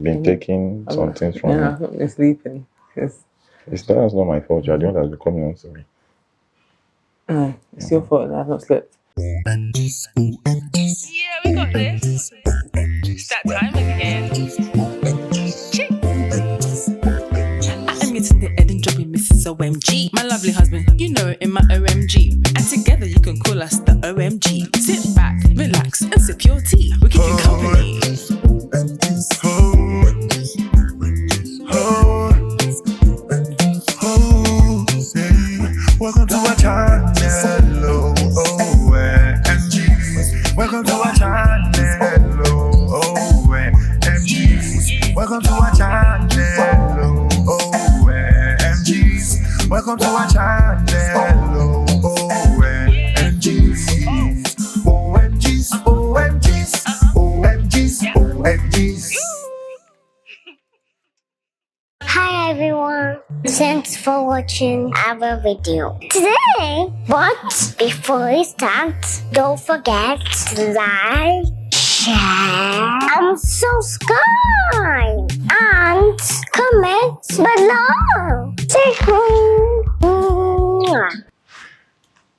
Been taking some things from me. I've not been sleeping. That's not my fault. You're the one that's been coming on to me. No, it's your fault that I've not slept. Yeah, we got this. It's that time again. I'm getting the head and dropping Mrs. OMG. My lovely husband, you know, in my OMG. And together you can call us the OMG. Sit back, relax, and sip your tea. We keep you company. Welcome to our channel, OhEmGees. Welcome to our channel, OhEmGees. Welcome to our channel, OhEmGees. Welcome to our channel, OhEmGees. OhEmGees, OhEmGees, OhEmGees, OhEmGees. Hi everyone, thanks for watching our video today. But before we start, don't forget to like, share, and subscribe, and comment below.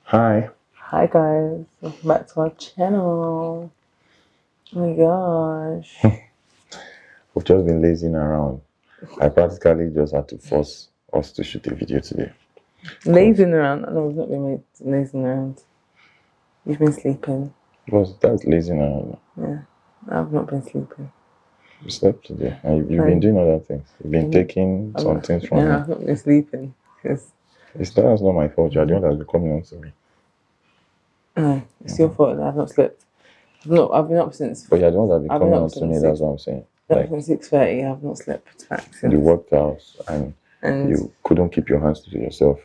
Hi. Hi guys, welcome back to our channel. Oh my gosh. We've just been lazing around. I practically just had to force us to shoot a video today. Lazing around? No, we've not been lazing around. You've been sleeping. Because that's lazing around. Yeah, I've not been sleeping. You slept today and you've been doing other things. You've been taking some things from me. I've not been sleeping. That's not my fault. You're the one that's been coming on to me. No, it's your fault that I've not slept. I've been up since. But you're the one that's been coming on to me, that's what I'm saying. Like, since 6:30, I've not slept back since. You worked out and you couldn't keep your hands to yourself.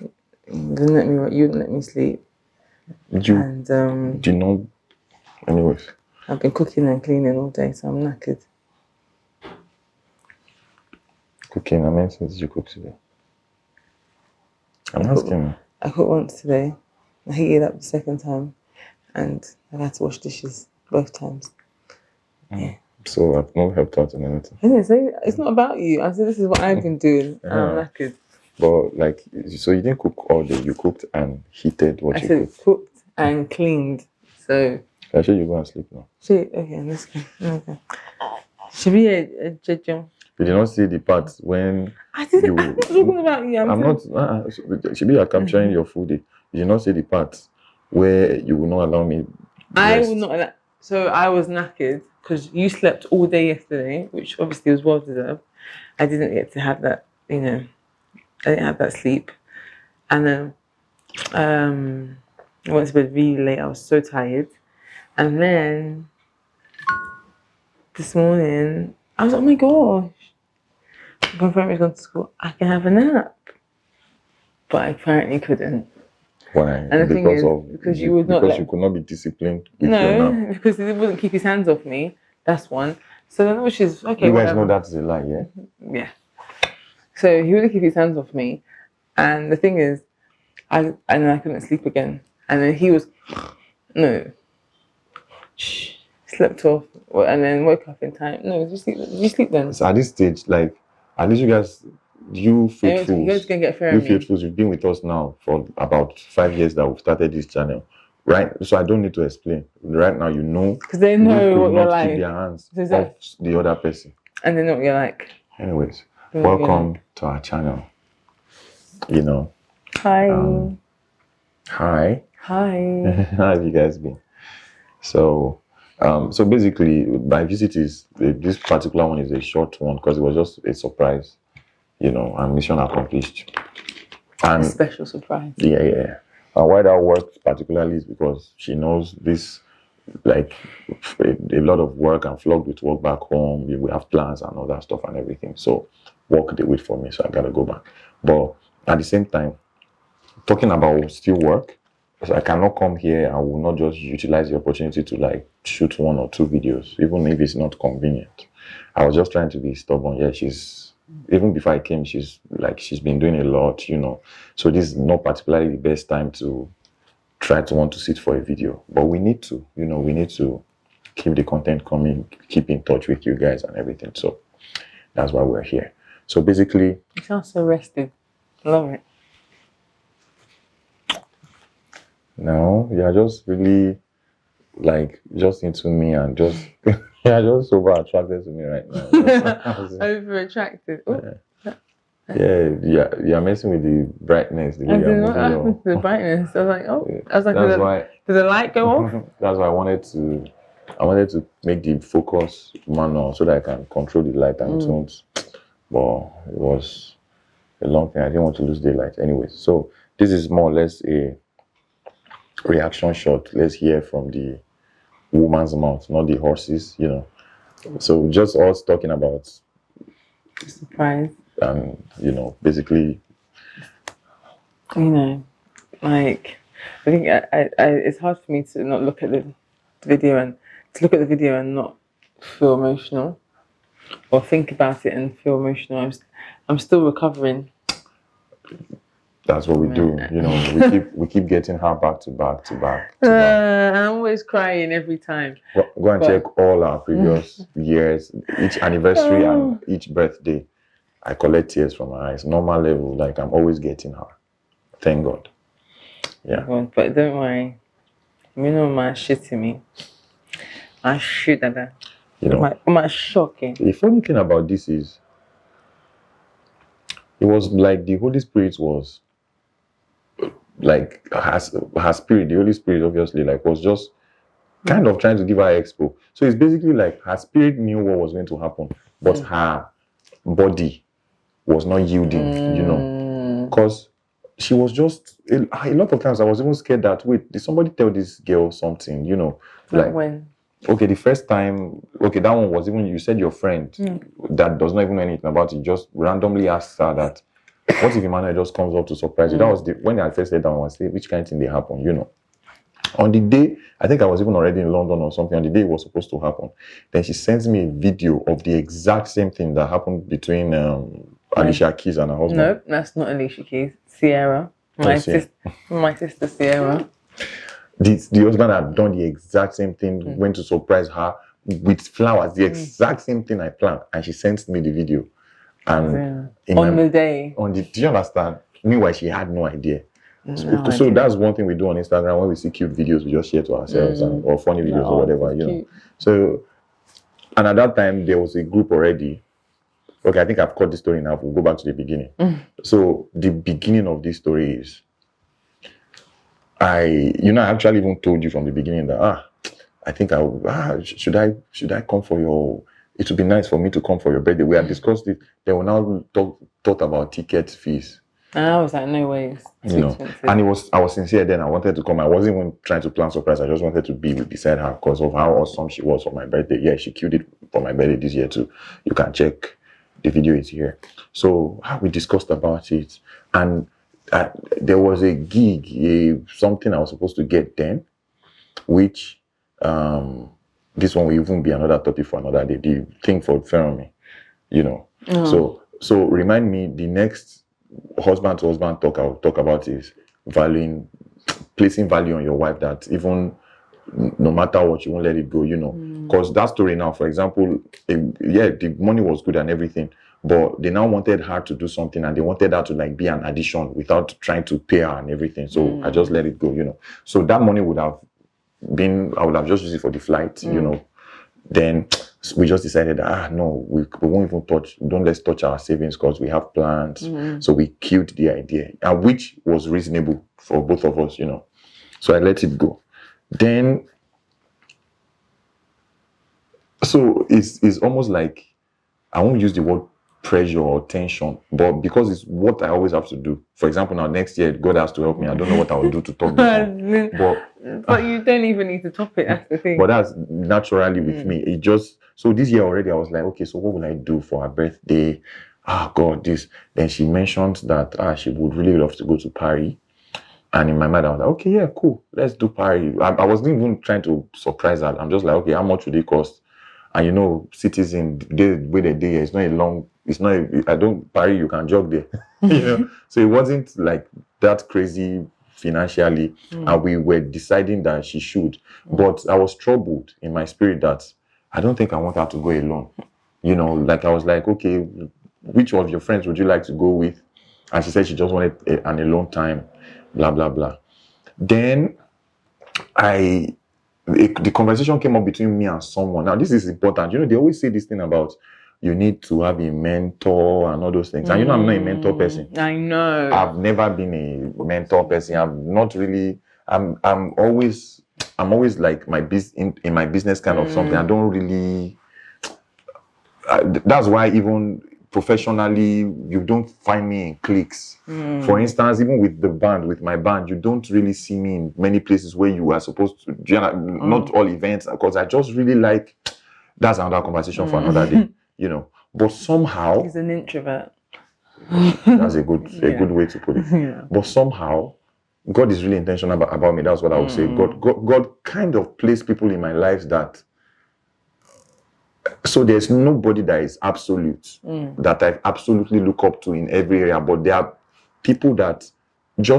You didn't let me sleep. Anyways. I've been cooking and cleaning all day, so I'm knackered. Cooking? How many things did you cook today? I'm asking. I cooked once today. I heated up the second time, and I had to wash dishes both times. Yeah. So I've not helped out in anything. I didn't say it's not about you. I said this is what I've been doing, and I'm knackered. But like, so you didn't cook all day. You cooked and heated what you cooked. Cooked and cleaned. So. Actually, you go and sleep now. Okay, let's go. Okay. Should be a judging. You did not see the part when I'm not talking about you. I'm not. Should be capturing your food. You did not see the part where you will not allow me. I will not allow. So I was knackered because you slept all day yesterday, which obviously was well deserved. I didn't get to have that. I didn't have that sleep, and then I went to bed really late. I was so tired, and then this morning I was like, oh my gosh. My friend was gone to school. I can have a nap, but I apparently couldn't. Why? And the thing is, because you would not. Because you could not be disciplined. With your nap. Because he wouldn't keep his hands off me. That's one. So then, which is okay. You guys know that's a lie, yeah? Yeah. So he wouldn't keep his hands off me, and the thing is, I couldn't sleep again. And then he was, slept off, and then woke up in time. No, did you sleep then? So at this stage, like, at least you guys, you faithfuls, you've been with us now for about 5 years that we've started this channel, right? So I don't need to explain. Right now, you know, because they know what you're like. Keep their hands off the other person, and they know what you're like. Anyways, welcome to our channel. Hi. Hi. How have you guys been? So basically, my visit is this particular one is a short one because it was just a surprise, and mission accomplished. And a special surprise. Yeah. And why that worked particularly is because she knows this, like, a lot of work and flogged with work back home. We have plans and all that stuff and everything. So work they wait for me, so I gotta go back. But at the same time, talking about still work. So I cannot come here. I will not just utilize the opportunity to like shoot 1 or 2 videos, even if it's not convenient. I was just trying to be stubborn. Yeah, even before I came, she's been doing a lot, So this is not particularly the best time to try to want to sit for a video. But we need to, we need to keep the content coming, keep in touch with you guys and everything. So That's why we're here. So basically, You sound so rested. Love it. no, you're just really like just into me and just you're just super attracted to me right now. Over attracted. You're messing with the brightness, the way And you're then what moving happened your. to the brightness? I was like, oh. I was like, That's why. did the light go off? That's why I wanted to make the focus manual so that I can control the light and tones. But it was a long thing. I didn't want to lose daylight anyway. So this is more or less a reaction shot. Let's hear from the woman's mouth, not the horses, So just us talking about Surprise. and basically Like, I think it's hard for me to not look at the video and not feel emotional, or think about it and feel emotional. I'm still recovering. that's what we do. We keep getting her back to back. I'm always crying every time. Go and check all our previous years, each anniversary and each birthday. I collect tears from her eyes. Normal level, like I'm always getting her. Thank God. Yeah. But don't worry. My shit in me. My shit at that. My shocking. The funny thing about this is, it was like the Holy Spirit was like her spirit, the Holy Spirit obviously was just kind of trying to give her expo. So it's basically like her spirit knew what was going to happen, but her body was not yielding, because she was just a lot of times I was even scared that, wait, did somebody tell this girl something, Like when? Okay, the first time, that one was even, you said your friend that does not even know anything about it, just randomly asked her that, what if Emmanuel just comes up to surprise you? That was when I first said that one, I was saying, which kind of thing they happen, On the day, I think I was even already in London or something, on the day it was supposed to happen, then she sends me a video of the exact same thing that happened between Alicia Keys and her husband. No, that's not Alicia Keys. Sierra. My sister Sierra. The husband had done the exact same thing, went to surprise her with flowers, the exact same thing I planned, and she sent me the video. And the day. Do you understand? Meanwhile, she had no idea. So that's one thing we do on Instagram. When we see cute videos, we just share to ourselves or funny videos or whatever, So, and at that time, there was a group already. Okay, I think I've cut this story now. We'll go back to the beginning. So the beginning of this story is, I actually even told you from the beginning that I think should I come for your? It would be nice for me to come for your birthday. We had discussed it. They will now thought about ticket fees. And I was like, no way. And I was sincere then. I wanted to come. I wasn't even trying to plan surprise. I just wanted to be beside her because of how awesome she was for my birthday. Yeah, she killed it for my birthday this year too. You can check the video is here. So we discussed about it, and there was a gig, something I was supposed to get then, which this one will even be another topic for another day. The thing for Fermi, So remind me, the next husband to husband talk I'll talk about is placing value on your wife, that even no matter what, you won't let it go, because that story now, for example, the money was good and everything, but they now wanted her to do something, and they wanted her to be an addition without trying to pay her and everything. So I just let it go, So that money would have been, I would have just used it for the flight, Then we just decided, no, we won't even let's touch our savings because we have plans. So we killed the idea, and which was reasonable for both of us, So I let it go. Then, so it's almost like, I won't use the word pressure or tension, but because it's what I always have to do. For example, now next year, God has to help me. I don't know what I will do to top this one. But you don't even need to top it, that's the thing. But that's naturally with me. It just, so this year already, I was like, okay, so what will I do for her birthday? God, this. Then she mentioned that she would really love to go to Paris. And in my mind, I was like, okay, yeah, cool. Let's do Paris. I wasn't even trying to surprise her. I'm just like, okay, how much would it cost? And cities in the way they do, Paris, you can jog there. So it wasn't like that crazy financially. And we were deciding that she should. But I was troubled in my spirit that I don't think I want her to go alone. like I was like, okay, which of your friends would you like to go with? And she said she just wanted an alone time, blah, blah, blah. Then the conversation came up between me and someone. Now, this is important. They always say this thing about you need to have a mentor and all those things. And I'm not a mentor person. I know. I've never been a mentor person. I'm not really. I'm always like in my business kind of something. I don't really. That's why even professionally, you don't find me in cliques. For instance, even with my band, you don't really see me in many places where you are supposed to. Not all events, because I just really like. That's another conversation for another day. But somehow He's an introvert. that's a good way to put it. Yeah. But somehow God is really intentional about me. That's what I would say. God kind of placed people in my life that. So there's nobody that is absolute, that I absolutely look up to in every area. But there are people that they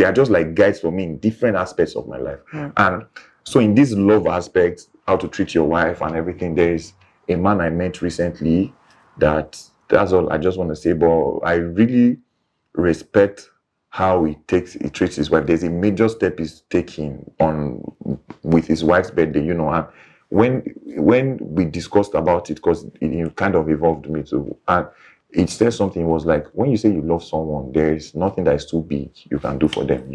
are just like guides for me in different aspects of my life. And so in this love aspect, how to treat your wife and everything, there is a man I met recently that's all I just want to say. But I really respect how he treats his wife. There's a major step he's taking with his wife's birthday, and when we discussed about it, because it kind of evolved me too, and it said something. It was like, when you say you love someone, there is nothing that is too big you can do for them.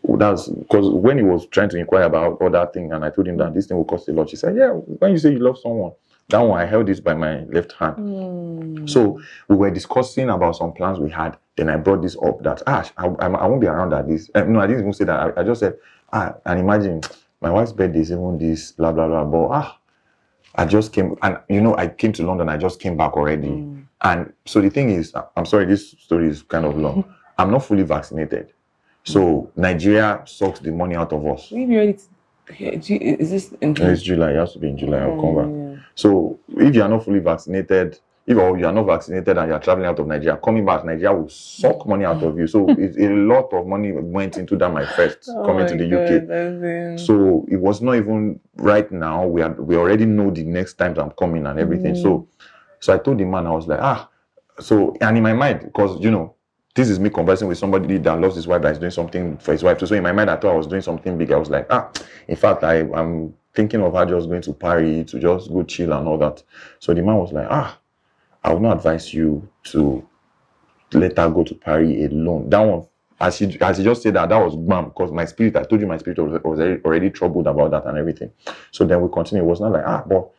That's because when he was trying to inquire about all that thing, and I told him that this thing will cost a lot, she said, yeah, when you say you love someone, that one I held this by my left hand. So we were discussing about some plans we had. Then I brought this up that I won't be around at this. No, I didn't even say that. I just said, and imagine my wife's birthday is even this, blah blah blah. But I just came, and I came to London. I just came back already. And so the thing is, I'm sorry, this story is kind of long. I'm not fully vaccinated, so Nigeria sucks the money out of us. Will you be ready to? Is this in July? It's July. It has to be in July. I'll come back. So if you are not fully vaccinated, if you are not vaccinated and you are traveling out of Nigeria, coming back, Nigeria will suck money out of you. So it's a lot of money went into that. My first coming to the UK. So it was not even right now. We already know the next times I'm coming and everything. So I told the man, I was like, so, and in my mind, because this is me conversing with somebody that loves his wife, that is doing something for his wife too. So in my mind, I thought I was doing something big. I was like, in fact, I'm thinking of her just going to Paris to just go chill and all that. So the man was like, I would not advise you to let her go to Paris alone. That one, as he just said that was bam, because my spirit, I told you my spirit was already troubled about that and everything. So then we continued. It was not like, but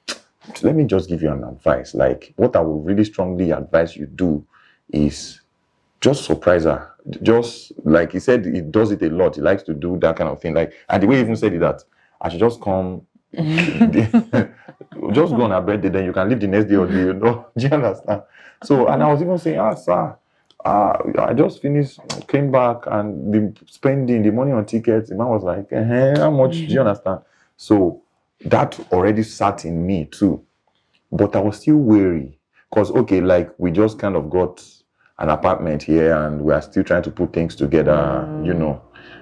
let me just give you an advice. Like, what I would really strongly advise you do is just surprise her. Just like he said, he does it a lot. He likes to do that kind of thing. Like, and the way he even said it, that I should just come, just go on her birthday, then you can leave the next day or day, Do you understand? So, and I was even saying, sir, I just finished, came back and been spending the money on tickets. The man was like, how much? Do you understand? So that already sat in me too. But I was still wary. Because, okay, like we just kind of got an apartment here and we are still trying to put things together,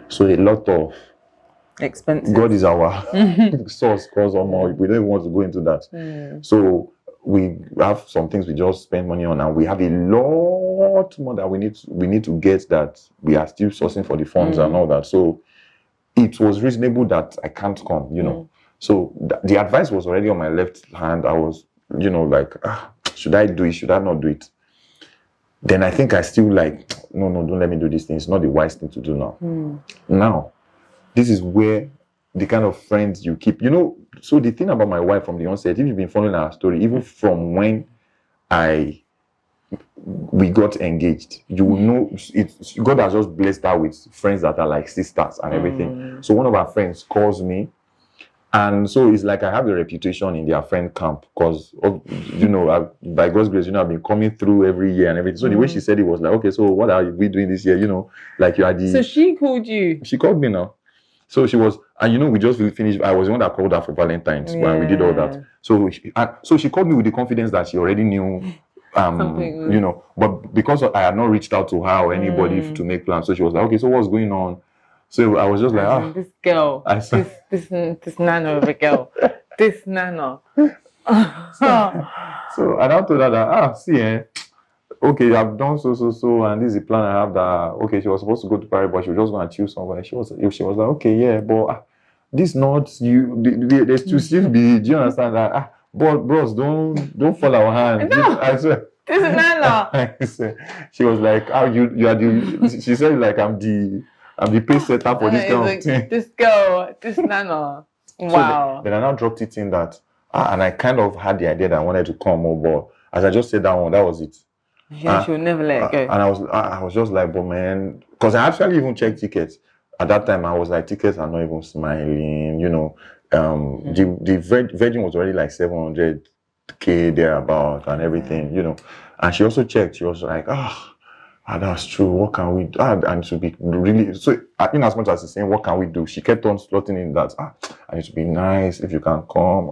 So a lot of expensive. God is our source, because we don't even want to go into that. So we have some things we just spend money on, and we have a lot more that we need to get, that we are still sourcing for the funds and all that. So it was reasonable that I can't come, So the advice was already on my left hand. I was, like, should I do it? Should I not do it? Then I think I still like, no, don't let me do this thing. It's not the wise thing to do now. Now, this is where the kind of friends you keep, so the thing about my wife from the onset, if you've been following our story, even from when we got engaged, you will know God has just blessed her with friends that are like sisters and everything. So one of our friends calls me, and so it's like I have a reputation in their friend camp, because by God's grace, I've been coming through every year and everything. So the way she said it was like, okay, so what are we doing this year? Like you are the. So she called you. She called me now. So she was, and we just finished. I was the one that called her for Valentine's when we did all that. So she called me with the confidence that she already knew. But because I had not reached out to her or anybody to make plans, so she was like, okay, so what's going on? So I was just like, this girl, this nano of a girl, this nano. So I now told her that, see, okay, I've done so, and this is the plan I have that, okay, she was supposed to go to Paris, but she was just going to chill somewhere. She was like, okay, yeah, but this not you, there's to still be, do you understand that? But bros, don't fall our hand. No. I swear. This is Nana. She was like, you are the, she said like, I'm the pace setter for this kind of thing. This girl, this Nana. Wow. So then I now dropped it in that, and I kind of had the idea that I wanted to come over. As I just said that one, that was it. Yeah, she would never let it go. And I was just like, but man, because I actually even checked tickets. At that time, I was like, tickets are not even smiling, you know. The Virgin was already like 700K thereabout and everything, you know. And she also checked. She was like, that's true. What can we do? And to be really, so in as much as she's saying, what can we do? She kept on slotting in that, I need to be nice if you can come.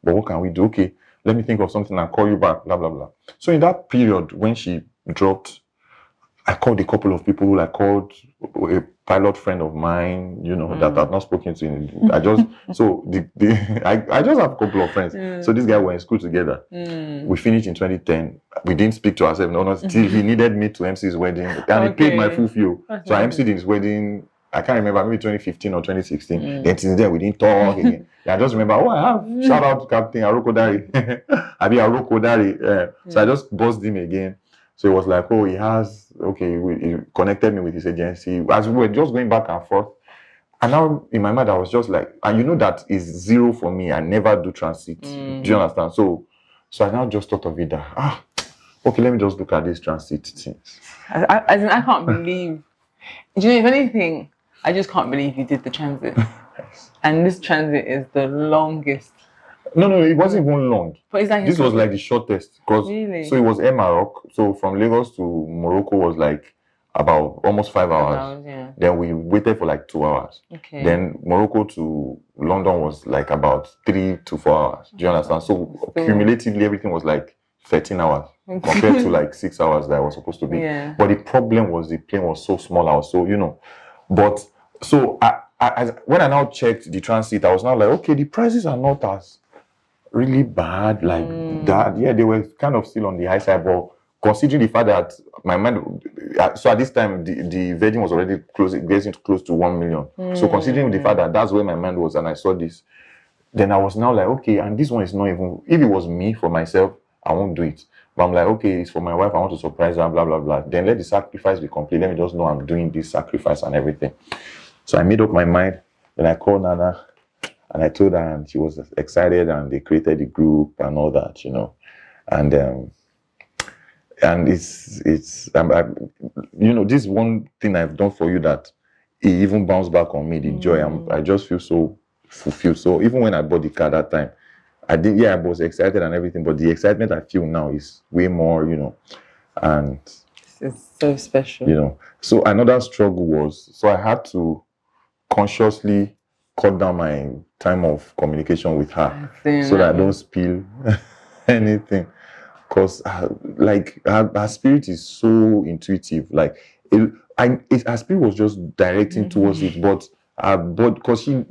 But what can we do? Okay, let me think of something and call you back, blah, blah, blah. So in that period, when she dropped, I called a couple of people. I called a pilot friend of mine, you know, that I've not spoken to. I just, so I just have a couple of friends. So this guy were in school together. We finished in 2010. We didn't speak to ourselves. No, till he needed me to MC his wedding. And he paid my full fee. So I MC'd his wedding, I can't remember, maybe 2015 or 2016. Then since then, we didn't talk again. I just remember, I have, shout out to Captain Aroko Dari. Aroko Dari. So I just buzzed him again. So it was like, he has, he connected me with his agency. As we were just going back and forth. And now in my mind, I was just like, and you know that is zero for me. I never do transit. Do you understand? So I now just thought of it that, let me just look at these transit things. I can't believe, do you know, if anything, I just can't believe you did the transit. And this transit is the longest. No, it wasn't even long. But it's like this was like the shortest. Really? So it was Air Maroc. So from Lagos to Morocco was like about almost 5 hours. Yeah. Then we waited for like 2 hours. Okay. Then Morocco to London was like about 3 to 4 hours. Do you understand? So cumulatively everything was like 13 hours compared to like 6 hours that I was supposed to be. Yeah. But the problem was the plane was so small. I was so, you know. But so when I now checked the transit, I was now like, okay, the prices are not as really bad like that. Yeah, they were kind of still on the high side, but considering the fact that my mind, so at this time the Virgin was already getting close to 1 million. So considering the fact that that's where my mind was, and I saw this, then I was now like, okay, and this one is not even, if it was me for myself, I won't do it. But I'm like, okay, it's for my wife, I want to surprise her, blah blah blah. Then let the sacrifice be complete. Let me just know I'm doing this sacrifice and everything. So I made up my mind. Then I called Nana. And I told her, and she was excited, and they created the group and all that, you know. And it's you know, this one thing I've done for you that it even bounced back on me, the joy. I just feel so fulfilled. So even when I bought the car that time, I was excited and everything, but the excitement I feel now is way more, you know. And it's so special, you know. So another struggle was, so I had to consciously cut down my time of communication with her so that I don't spill anything, because like her spirit is so intuitive. Like her spirit was just directing towards it, but because she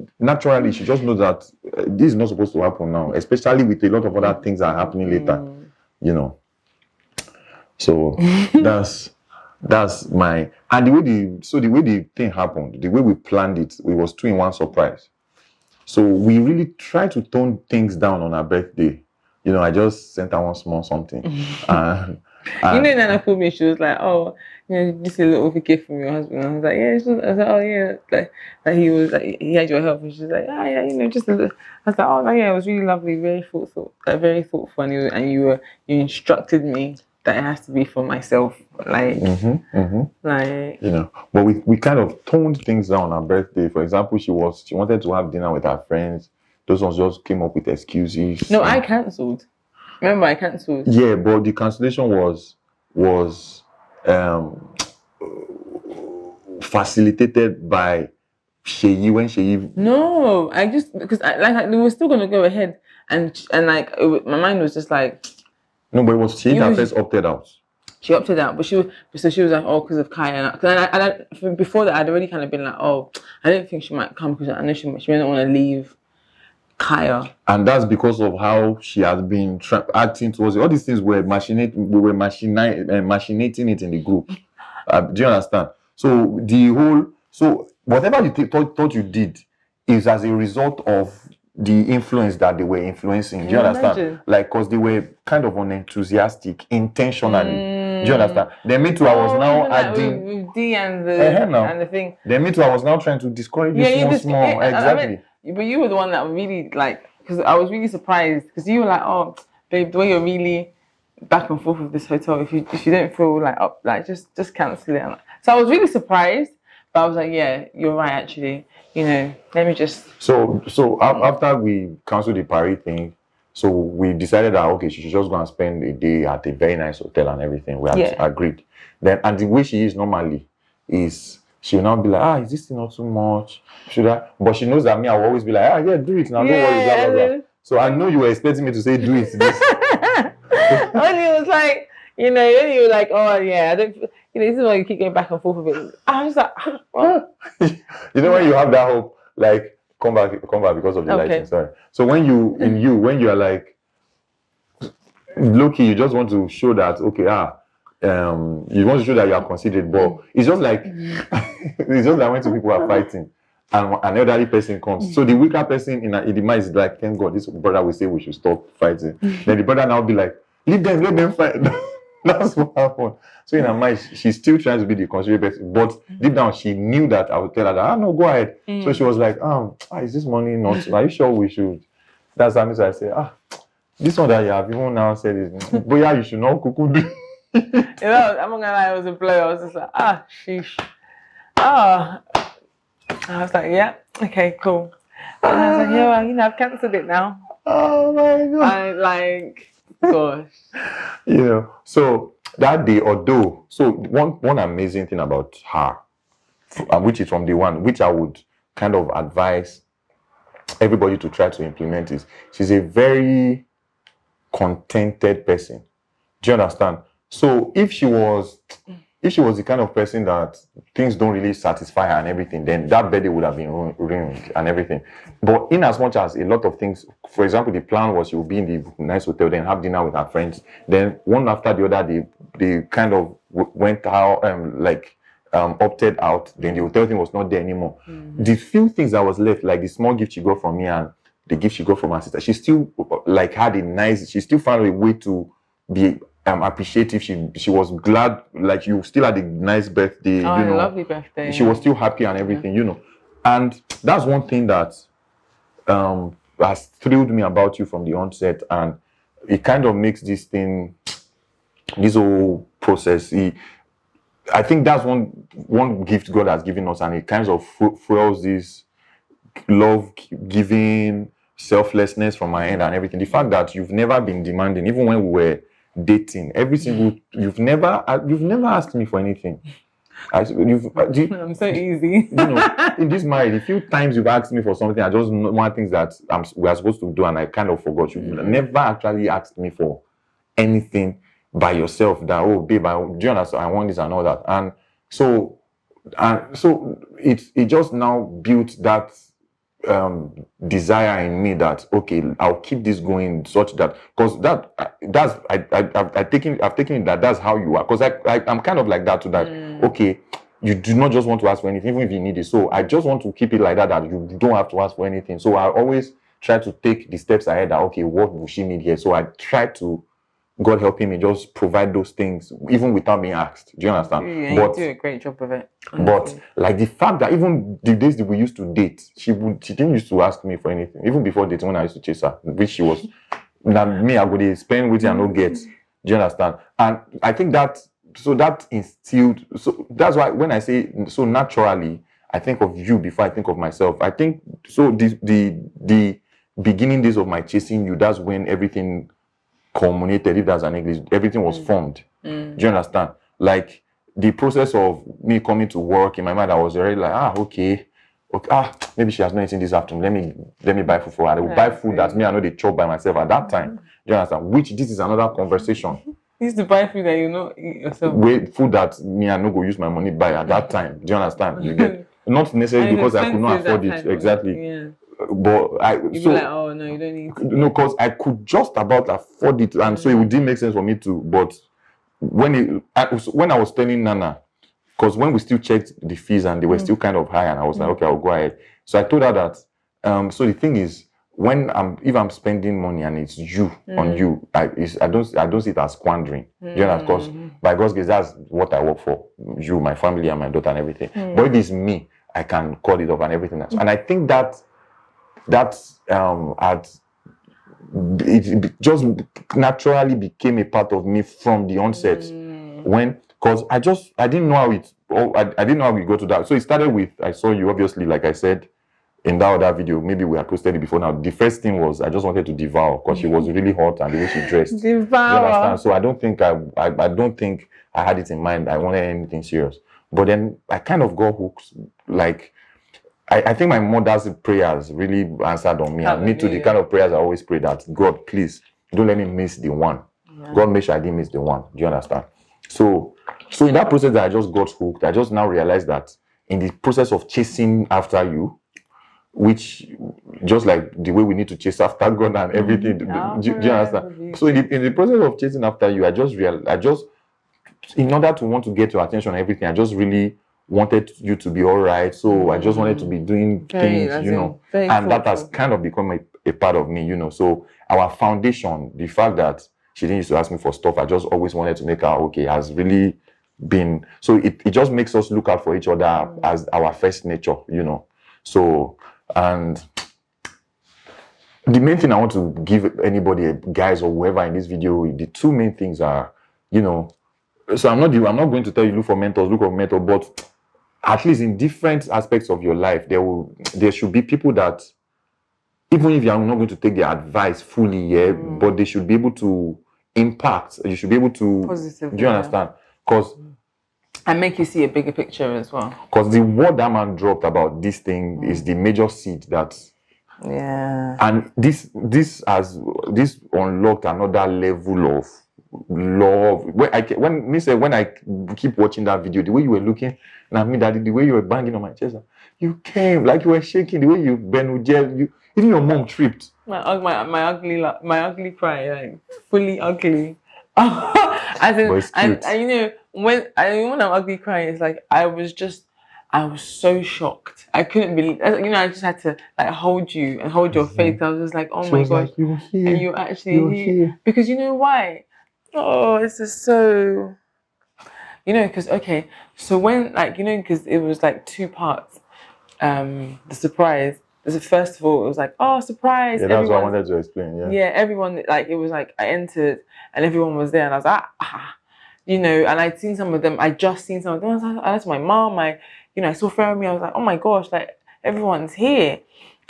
just knows that this is not supposed to happen now, especially with a lot of other things that are happening later, you know. So that's my, and the way the thing happened, the way we planned it, it was 2-in-1 surprise. So we really tried to tone things down on her birthday. You know, I just sent her one small something. And you know, Nana called me, she was like, you know, this is a little gift from your husband. I was like, yeah. I was like, oh yeah, like he was like, he had your help, and she was like, yeah, you know, just a little. I was like, oh no, yeah, it was really lovely, very thoughtful, and you instructed me that it has to be for myself, like, like, you know. But we kind of toned things down on her birthday. For example, she wanted to have dinner with her friends. Those ones just came up with excuses. No, I cancelled. Remember, I cancelled. Yeah, but the cancellation was facilitated by Sheyi when Sheyi. No, I just because we were still gonna go ahead, and like my mind was just like. No, but it was Sheyi that first opted out. She opted out, but she was like, oh, because of Kai. And before that, I'd already kind of been like, oh, I don't think she might come because I know she didn't want to leave Kaya. And that's because of how she has been acting towards it. All these things were machinating it in the group. Do you understand? So so whatever you thought you did is as a result of the influence that they were influencing. Do you understand? Imagine? Like, because they were kind of unenthusiastic intentionally. Do you understand? Then me too, I was now even that adding. with D and the and the thing. Then me too, I was now trying to discourage you small. Exactly. But you were the one that really like, because I was really surprised because you were like, oh, babe, the way you're really back and forth with this hotel. If you don't feel like up, like just cancel it. So I was really surprised, but I was like, yeah, you're right. Actually, let me just. So after we canceled the Paris thing, so we decided that okay, she should just go and spend a day at a very nice hotel and everything. We had agreed. Then, and the way she is normally is she will now be like, is this thing not too much? Should I? But she knows that me, I will always be like, yeah, do it now. Don't worry, blah, blah, blah. So I know you were expecting me to say do it. Only it was like, only you were like, oh yeah, I don't. This is why you keep going back and forth with it. I was like, what? When you have that hope, like come back because of the lighting. Sorry. So when you are like low-key, you just want to show that you want to show that you are considerate, but it's just like when two people are fighting and an elderly person comes. So the weaker person in the mind is like, thank God, this brother will say we should stop fighting. Then the brother now be like, leave them, let them fight. That's what happened. So in her mind, she's still trying to be the considerate person, but deep down she knew that I would tell her that, no, go ahead. So she was like, is this money not? Are you sure we should? That's how I say, this one that you have even now said is, but yeah, you should not cuckoo do. I'm not gonna lie, it was a blow. I was just like, sheesh. I was like, yeah, okay, cool. And I was like, yeah, well, I've cancelled it now. Oh my God. Gosh. So that day, so one amazing thing about her, which is from the one, which I would kind of advise everybody to try to implement, is she's a very contented person. Do you understand? So if she was the kind of person that things don't really satisfy her and everything, then that birthday would have been ruined and everything. But in as much as a lot of things, for example, the plan was she would be in the nice hotel, then have dinner with her friends. Then one after the other, they kind of went out, opted out. Then the hotel thing was not there anymore. The few things that was left, like the small gift she got from me and the gift she got from her sister, she still she still found a way to be appreciative. She was glad, like you still had a nice birthday. Lovely birthday. She was still happy and everything, And that's one thing that has thrilled me about you from the onset, and it kind of makes this whole process. I think that's one gift God has given us, and it kind of fuels this love giving, selflessness from my end and everything. The fact that you've never been demanding, even when we were dating, you've never asked me for anything. I'm so easy. In this marriage, a few times you've asked me for something, I just know one things that we are supposed to do, and I kind of forgot. You never actually asked me for anything by yourself. That babe, do you understand? I want this and all that, and so it just now built that desire in me that okay, I'll keep this going, such that, because I've taken it that that's how you are, because I'm kind of like that too, that okay, you do not just want to ask for anything even if you need it. So I just want to keep it like that you don't have to ask for anything. So I always try to take the steps ahead that okay, what will she need here? So I try to, God helping me, just provide those things even without being asked. Do you understand? Yeah, but you do a great job of it. Honestly. But like the fact that even the days that we used to date, she didn't used to ask me for anything. Even before dating, when I used to chase her, which she was, now me, I would spend with her and no get. Do you understand? And I think that instilled. So that's why when I say so naturally, I think of you before I think of myself. I think so. The beginning days of my chasing you, that's when everything culminated, if that's an English, everything was formed. Do you understand? Like the process of me coming to work, in my mind, I was already like, okay, maybe she has not eaten this afternoon. Let me buy food for her. I will buy food that me, I know they chop by myself at that time. Do you understand? Which this is another conversation. You used to buy food that you not eat yourself. Food that me, I no go use my money buy at that time. Do you understand? You get, not necessarily because I could not afford it. Exactly. Yeah. but You'd be like, oh no, you don't need to. no, because I could just about afford it, and so it didn't make sense for me to. But when I was telling Nana, because when we still checked the fees and they were still kind of high, and I was like, okay, I'll go ahead. So I told her that. So the thing is, if I'm spending money and it's you on you, I don't see it as squandering. You know, of course, by God's grace, that's what I work for. You, my family, and my daughter, and everything. But if it's me, I can call it off and everything else. And I think that it just naturally became a part of me from the onset. Because I didn't know how I didn't know how we go to that. So it started with, I saw you, obviously, like I said in that other video, maybe we had posted it before now. The first thing was I just wanted to devour because she was really hot and the way she dressed. Devour. You understand? So I don't think I had it in mind. I wanted anything serious. But then I kind of got hooked. Like, I think my mother's prayers really answered on me. And me too, the kind of prayers I always pray that, God, please, don't let me miss the one. Yeah. God, make sure I didn't miss the one. Do you understand? So in that process that I just got hooked, I just now realized that in the process of chasing after you, which just like the way we need to chase after God and everything, do you understand? So in the process of chasing after you, I just in order to want to get your attention and everything, I just really wanted you to be all right. So I just wanted to be doing things, and that has kind of become a part of me, So our foundation, the fact that she didn't used to ask me for stuff, I just always wanted to make her okay, has really been, so it just makes us look out for each other as our first nature, So, and the main thing I want to give anybody, guys or whoever in this video, the two main things are, so I'm not going to tell you look for a mentor, but at least in different aspects of your life, there should be people that, even if you are not going to take their advice fully, but they should be able to impact. You should be able to positive. Do you understand? Because and make you see a bigger picture as well. Because the word that man dropped about this thing is the major seed that. Yeah. And this unlocked another level of love. When I keep watching that video, the way you were looking at me, Daddy, the way you were banging on my chest, you came like you were shaking. The way you bent, even your mom tripped. My ugly cry, like fully ugly. And when I'm ugly crying, it's like I was so shocked. I couldn't believe. I just had to like hold you and hold your face. I was just like, oh my gosh, like, you're here. And you're actually here. Because you know why? Oh, this is so. Because so when because it was like two parts. The surprise. First of all, it was like, oh, surprise. Yeah, that's what I wanted to explain. Yeah. Yeah, everyone, it was like I entered and everyone was there and I was like, and I'd seen some of them. I just seen some of them. I was my mom. I saw Fermi. I was like, oh my gosh, like everyone's here.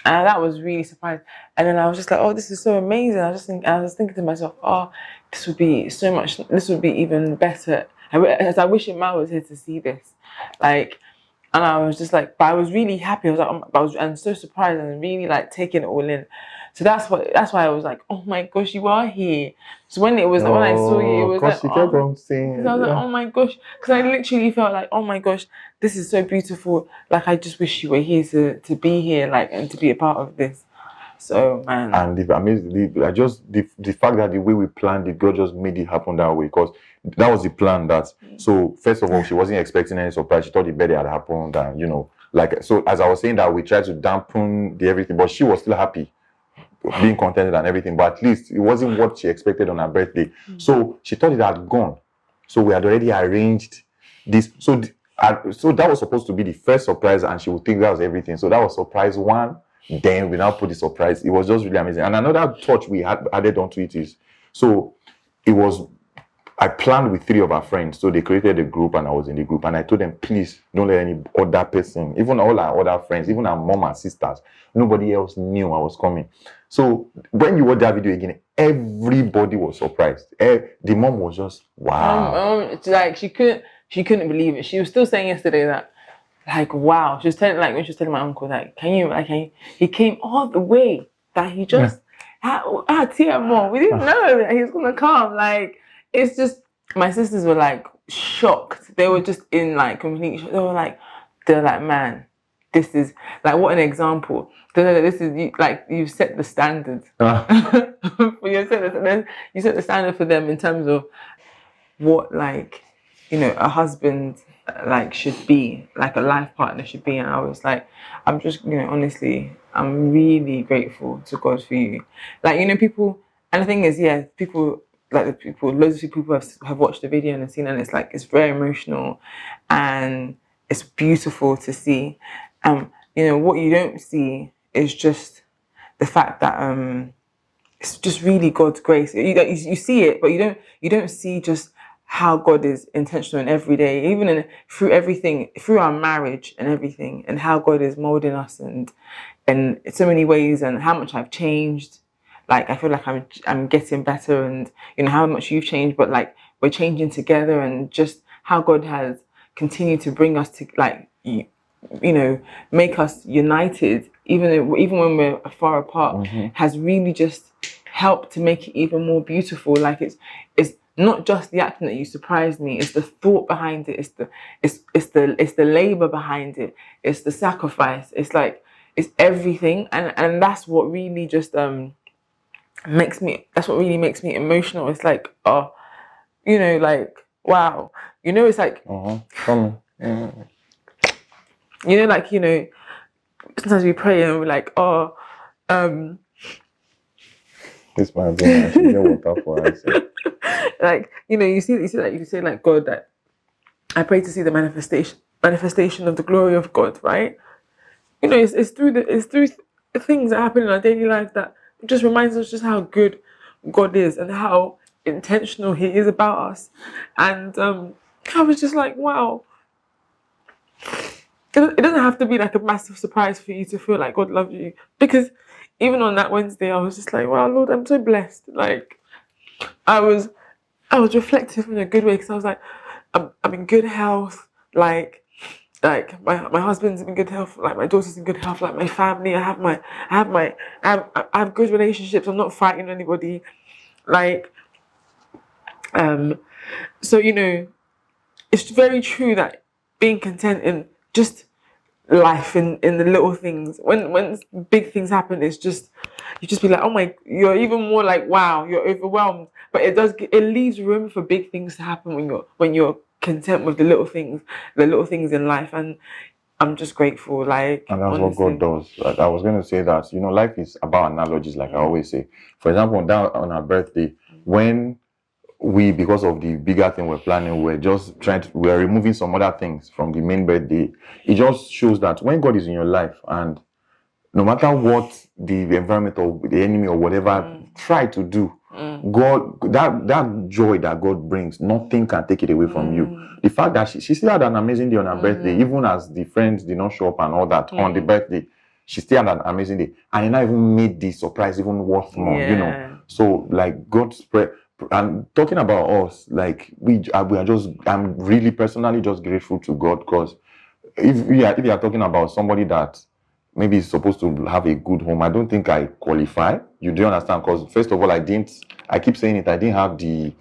And that was really surprised. And then I was just like, oh, this is so amazing. I was thinking to myself, oh, this would be even better. I wish Emma was here to see this. And I was just like, but I was really happy. I was like, and so surprised and really like taking it all in. So that's why I was like, oh my gosh, you are here. So when when I saw you, it was like, I was like, oh my gosh, because I literally felt like, oh my gosh, this is so beautiful. Like I just wish you were here to be here, and to be a part of this. So man, and the fact that the way we planned it, God just made it happen that way, because that was the plan. So first of all, she wasn't expecting any surprise. She thought the birthday had happened, and so as I was saying that we tried to dampen everything, but she was still happy, being contented and everything. But at least it wasn't what she expected on her birthday. So she thought it had gone. So we had already arranged this. So that was supposed to be the first surprise, and she would think that was everything. So that was surprise one. Then we now put the surprise. It was just really amazing. And another touch we had added onto it is, I planned with 3 of our friends. So they created a group and I was in the group. And I told them, please don't let any other person, even all our other friends, even our mom and sisters, nobody else knew I was coming. So when you watch that video again, everybody was surprised. The mom was just, wow. It's like she couldn't believe it. She was still saying yesterday that, wow. She was telling, when she was telling my uncle that, he came all the way, that he just TMO. We didn't know that he was gonna come. It's just, my sisters were shocked. They were just in complete shock. They were like, man, this is like what an example. This is like you've set the standard. You set the standard for them in terms of what like a husband like should be, like a life partner should be. And I was like, I'm just honestly, I'm really grateful to God for you. Like people, and the thing is, yeah, people like the people, loads of people have watched the video and have seen, and it's like it's very emotional, and it's beautiful to see. What you don't see is just the fact that it's just really God's grace. You see it, but you don't see just how God is intentional in every day, even through everything, through our marriage and everything, and how God is molding us and in so many ways, and how much I've changed. Like I feel like I'm getting better, and how much you've changed, but like we're changing together, and just how God has continued to bring us to like make us united, even when we're far apart, has really just helped to make it even more beautiful. Like it's not just the acting that you surprised me, it's the thought behind it, it's the labor behind it, it's the sacrifice, it's everything, and that's what really just makes me emotional. It's like like wow, it's like sometimes we pray and we're like, this might be I should get water for us. like you say like God, that I pray to see the manifestation of the glory of God, right? It's through the things that happen in our daily life that it just reminds us just how good God is and how intentional He is about us. And I was just like, wow. It doesn't have to be like a massive surprise for you to feel like God loves you, because even on that Wednesday, I was just like, wow, Lord, I'm so blessed. Like, I was reflective in a good way, because I was like, I'm in good health. Like my husband's in good health. Like my daughter's in good health. Like my family, I have good relationships. I'm not fighting anybody. Like, so it's very true that being content in just life in the little things, when big things happen, it's just you just be like, oh my, you're even more like, wow, you're overwhelmed. But it leaves room for big things to happen when you're content with the little things in life. And I'm just grateful, like, and that's honestly. what God does. Like, I was going to say that life is about analogies, like I always say. For example, on our birthday, when we, because of the bigger thing we're planning, we're removing some other things from the main birthday. It just shows that when God is in your life, and no matter what the environment or the enemy or whatever try to do, God, that joy that God brings, nothing can take it away from you. The fact that she still had an amazing day on her birthday, even as the friends did not show up and all that on the birthday, she still had an amazing day, and it not even made the surprise even worth more. So like God's prayer. And talking about us, like we are just, I'm really personally just grateful to God, because if you are talking about somebody that maybe is supposed to have a good home, I don't think I qualify. You do understand? Because first of all, I keep saying it, I didn't have the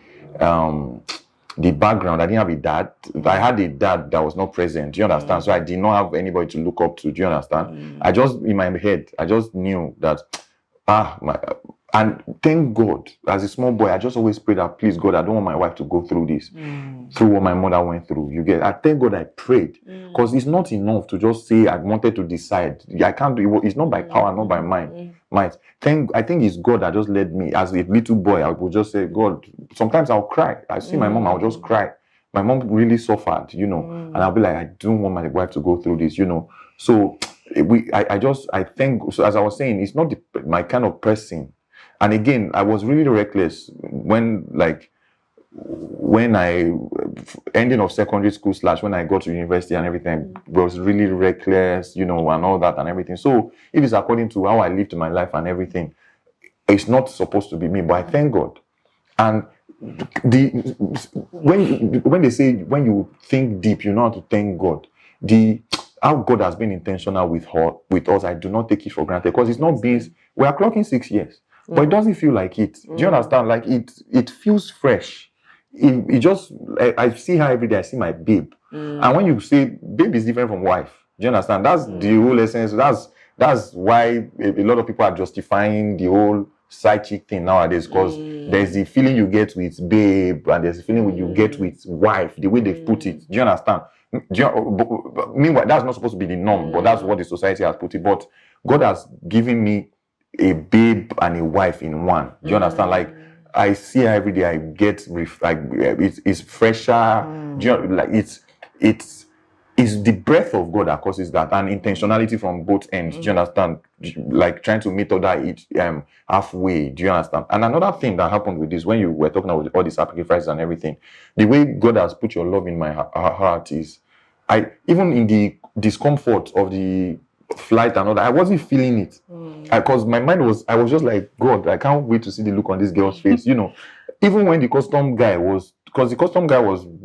background. I didn't have a dad. I had a dad that was not present. Do you understand? So I did not have anybody to look up to. Do you understand? I just, in my head, I just knew that and thank God, as a small boy, I just always pray that, please God, I don't want my wife to go through this, through what my mother went through. I thank God I prayed, because it's not enough to just say I wanted to decide. I can't do it. It's not by power, not by might. I think it's God that just led me. As a little boy, I would just say, God, sometimes I'll cry. I see my mom, I'll just cry. My mom really suffered, and I'll be like, I don't want my wife to go through this, So I think, so as I was saying, it's not my kind of person. And again, I was really reckless when I ending of secondary school / when I got to university and everything, was really reckless, and all that and everything. So if it's according to how I lived my life and everything, it's not supposed to be me. But I thank God. And when they say when you think deep, you know how to thank God. How God has been intentional with us, I do not take it for granted, because it's not being. We are clocking 6 years. But it doesn't feel like it. Do you understand? Like it feels fresh. It just, I see her every day. I see my babe. And when you say babe is different from wife, Do you understand? That's the whole essence. That's why a lot of people are justifying the whole side chick thing nowadays, because there's the feeling you get with babe and there's the feeling you get with wife, the way they've put it. Do you understand? Meanwhile, that's not supposed to be the norm, but that's what the society has put it. But God has given me a babe and a wife in one. Do you understand? Like, I see her every day. I get it's fresher. Do you know, like it's the breath of God that causes that, and intentionality from both ends. Do you understand? Like trying to meet other halfway. Do you understand? And another thing that happened with this, when you were talking about all these sacrifices and everything, the way God has put your love in my heart is, even in the discomfort of the flight and all that, I wasn't feeling it, because my mind was, I was just like, God, I can't wait to see the look on this girl's face. You know, even when the custom guy was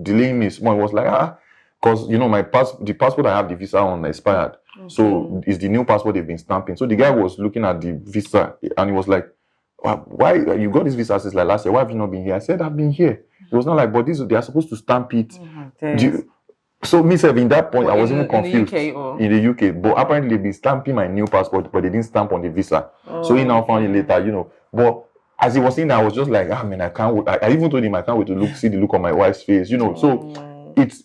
delaying me small, it was like, because you know the passport I have the visa on expired, so it's the new passport they've been stamping. So the guy was looking at the visa and he was like, why you got this visa since like last year? Why have you not been here? I said, I've been here. It was not like, but they are supposed to stamp it. So myself in that point, I was even confused. In the UK, but apparently they've been stamping my new passport, but they didn't stamp on the visa. So he now found it later, you know. But as he was saying that, I was just like, man, I can't wait. I even told him I can't wait to see the look on my wife's face, you know. So it's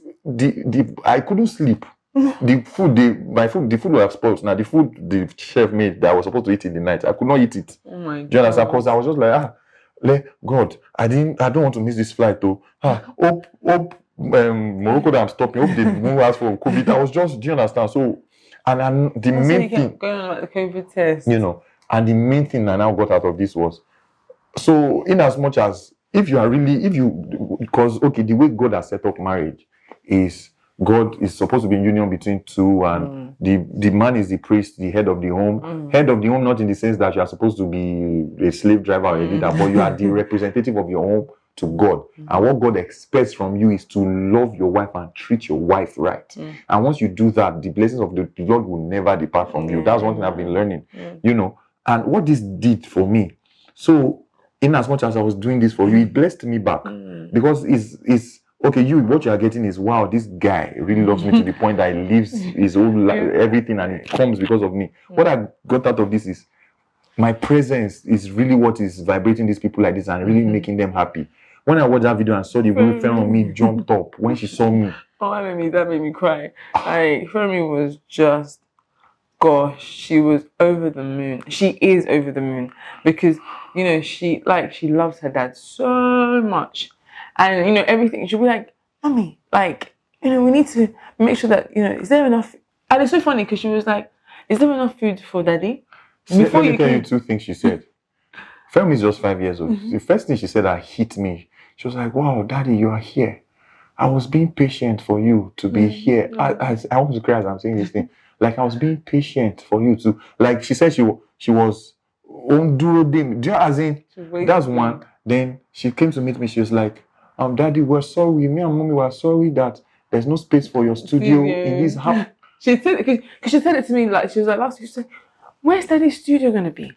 I couldn't sleep. The food was spoiled. Now the food the chef made that I was supposed to eat in the night, I could not eat it. Oh my God. Do you understand? Because I was just like, God, I don't want to miss this flight though. Hope Morocco that I'm stopping. Hope they move us for COVID. I was just, do you understand? So and the main thing going on about the COVID test, you know, and the main thing I now got out of this was, so in as much as because the way God has set up marriage is, God is supposed to be a union between two, and the man is the priest, the head of the home. Head of the home, not in the sense that you are supposed to be a slave driver or a leader, but you are the representative of your home to God. And what God expects from you is to love your wife and treat your wife right. And once you do that, the blessings of the Lord will never depart from you. That's one thing I've been learning, you know. And what this did for me, so in as much as I was doing this for you, it blessed me back, because it's okay, what you are getting is, wow, this guy really loves me to the point that he lives his whole life, everything, and it comes because of me. What I got out of this is, my presence is really what is vibrating these people like this and really making them happy. When I watched that video and saw the way Femi jumped up when she saw me. Oh, that made me cry. Femi was just, gosh, she was over the moon. She is over the moon, because, you know, she loves her dad so much. And, you know, everything, she'll be like, Mommy, like, you know, we need to make sure that, you know, is there enough? And it's so funny because she was like, is there enough food for Daddy? Let me tell you two things she said. Femi is just 5 years old. The first thing she said that hit me, she was like, wow, Daddy, you are here. I was being patient for you to be here. I want to cry as I'm saying this thing. Like, I was being patient for you to, like, she said she was on duro dim. Do you know, as in, that's one. Then she came to meet me. She was like, Daddy, we're sorry. Me and Mommy were sorry that there's no space for your studio in this house. She said, because she said it to me, like, she was like, last week, she said, where's Daddy's studio going to be?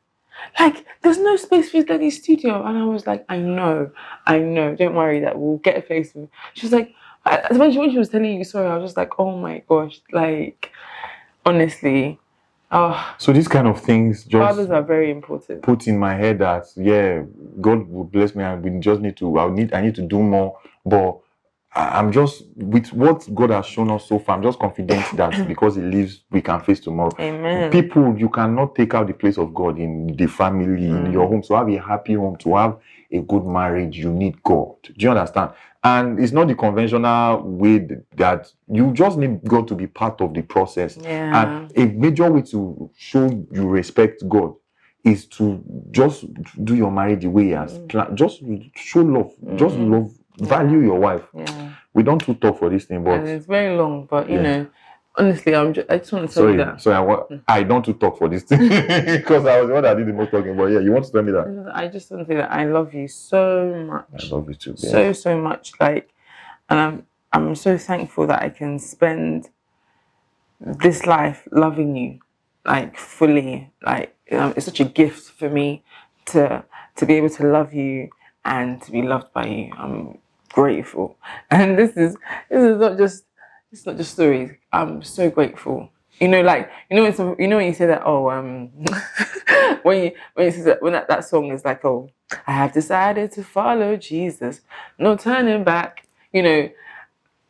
Like, there's no space for Daddy's studio. And I was like, I know. Don't worry, that we'll get a place. She was like, when she was telling you sorry, I was just like, oh my gosh, like, honestly. So these kind of things just fathers are very important. Put in my head that God will bless me, and we just need to. I need to do more. But I'm just, with what God has shown us so far, I'm just confident that because He lives, we can face tomorrow. Amen. People, you cannot take out the place of God in the family, in your home. To have a happy home, to have a good marriage, you need God. Do you understand? And it's not the conventional way that you just need God to be part of the process. Yeah. And a major way to show you respect God is to just do your marriage the way He has planned. Just show love. Just love. Value your wife. Yeah. We don't too talk for this thing, but and it's very long. But you know, honestly, I just want to tell you that. Sorry, I don't too talk for this thing because I was the one that did the most talking. But yeah, you want to tell me that? I just want to say that I love you so much. I love you too. Yeah. So much. Like, and I'm so thankful that I can spend this life loving you, like, fully. Like, it's such a gift for me to be able to love you and to be loved by you. I'm grateful. And this is not just stories. I'm so grateful You know, like when you say that, when that song is like, oh, I have decided to follow Jesus, no turning back. You know,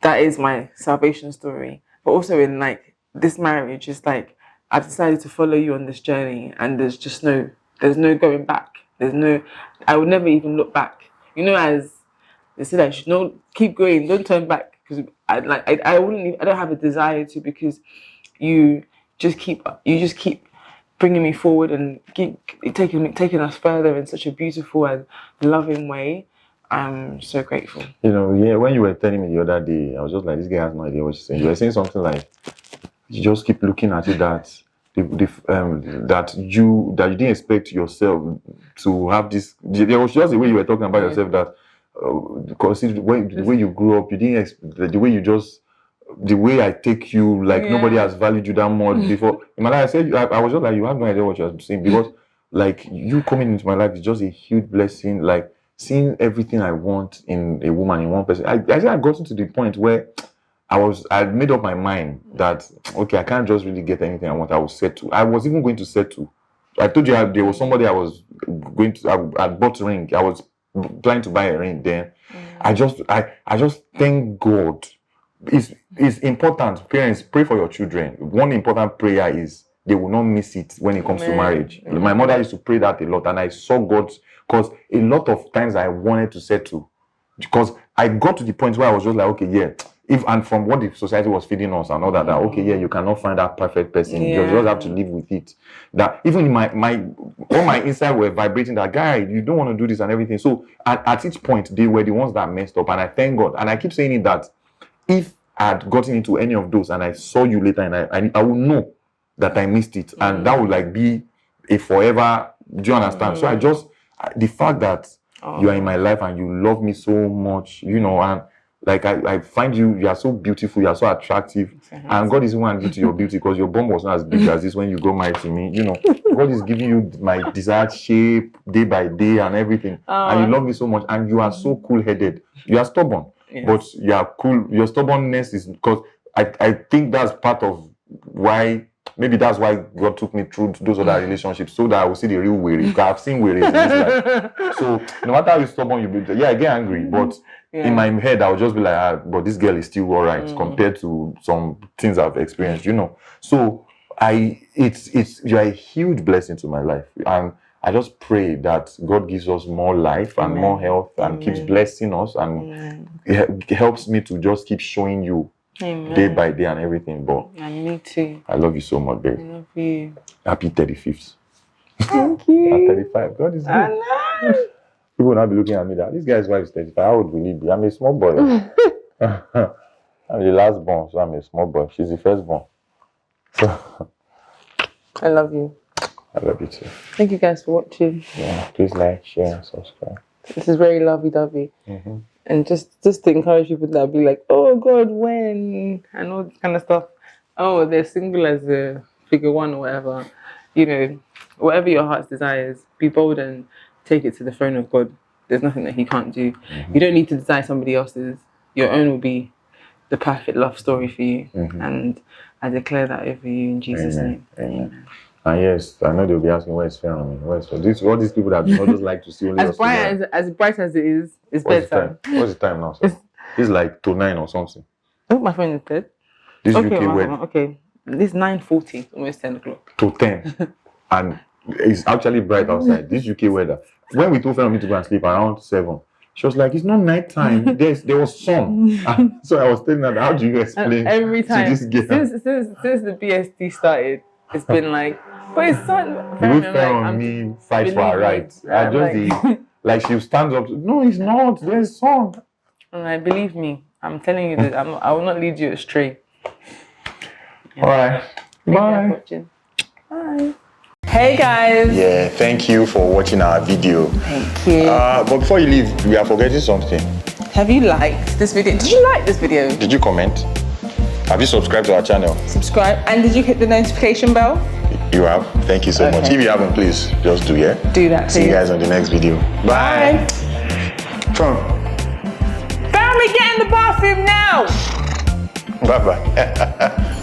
that is my salvation story. But also in like this marriage, it's like I've decided to follow you on this journey, and there's no going back. I would never even look back. You know, as they say that you should not keep going, don't turn back, because I don't have a desire to, because you just keep bringing me forward and keep taking us further in such a beautiful and loving way. I'm so grateful. You know, yeah, when you were telling me the other day, I was just like, this guy has no idea what she's saying. You were saying something like, you just keep looking at it that that you didn't expect yourself to have this. There was just the way you were talking about yourself, that because the way you grew up, you didn't expect, the way I take you, like nobody has valued you that much before. In my life, I was just like, you have no idea what you're saying, because like you coming into my life is just a huge blessing. Like seeing everything I want in a woman, in one person. I got to the point where I made up my mind that, okay, I can't just really get anything I want. I will settle. I was even going to settle. I told you there was somebody I was going to. I bought a ring. I was planning to buy a ring. Then I just thank God. It's important. Parents, pray for your children. One important prayer is they will not miss it when it comes to marriage. My mother used to pray that a lot, and I saw God, because a lot of times I wanted to settle, because I got to the point where I was just like, okay, yeah. And from what the society was feeding us and all that, okay, yeah, you cannot find that perfect person. You just have to live with it. That even in all my inside were vibrating that, guy, you don't want to do this and everything. So at each point, they were the ones that messed up. And I thank God. And I keep saying it, that if I had gotten into any of those and I saw you later, and I would know that I missed it. And that would like be a forever. Do you understand? So the fact that you are in my life and you love me so much, you know, and like I find you are so beautiful, you are so attractive, and God is one due to your beauty, because your bum was not as big as this when you got married to me. You know, God is giving you my desired shape day by day and everything, and you love me so much, and you are so cool-headed. You are stubborn, but you are cool. Your stubbornness is because I think that's part of why. Maybe that's why God took me through those other relationships, so that I will see the real weary. Because I've seen weary in this life. So no matter how stubborn you be, I get angry, but in my head I will just be like, but this girl is still alright compared to some things I've experienced, you know. So you're a huge blessing to my life, and I just pray that God gives us more life and more health and keeps blessing us, and it helps me to just keep showing you. Amen. Day by day and everything, but and me too. I love you so much, babe. I love you. Happy 35th. Thank you. At 35, God is good. I know. People will not be looking at me that this guy's wife is 35. How old will he be? I'm a small boy. I'm the last born, so I'm a small boy. She's the first born. So I love you. I love you too. Thank you guys for watching. Yeah, please like, share, and subscribe. This is very lovey-dovey. And just to encourage people that be like, oh God, when? And all this kind of stuff. Oh, they're single as a figure one or whatever. You know, whatever your heart's desires, be bold and take it to the throne of God. There's nothing that He can't do. You don't need to desire somebody else's. Your own will be the perfect love story for you. And I declare that over you in Jesus' name. Amen. And yes, I know they'll be asking, where's Pharaoh? Where's Pharaoh? All these people that do not just like to see only as bright as it is, it's bedtime. What's the time now, sir? It's like to 9 or something. Oh, my phone is dead. This UK wedding. Okay, this 9:40, almost 10 o'clock. To 10. And it's actually bright outside. This UK weather. When we told Pharaoh to go and sleep around 7, she was like, it's not night time. There was sun. So I was telling her, how do you explain every time to this girl? Since the BST started, it's been like, but it's sun. The way Pharaoh me fight for her rights. I just like she stands up. No, it's not. There's sun. And like, believe me, I'm telling you that I will not lead you astray. All right. Bye. Bye. Hey guys. Yeah, thank you for watching our video. Thank you. But before you leave, we are forgetting something. Have you liked this video? Did you like this video? Did you comment? Have you subscribed to our channel? Subscribe. And did you hit the notification bell? You have. Thank you so much. If you haven't, please just do, yeah? Do that, please. See you guys on the next video. Bye. Family, get in the bathroom now. Bye-bye.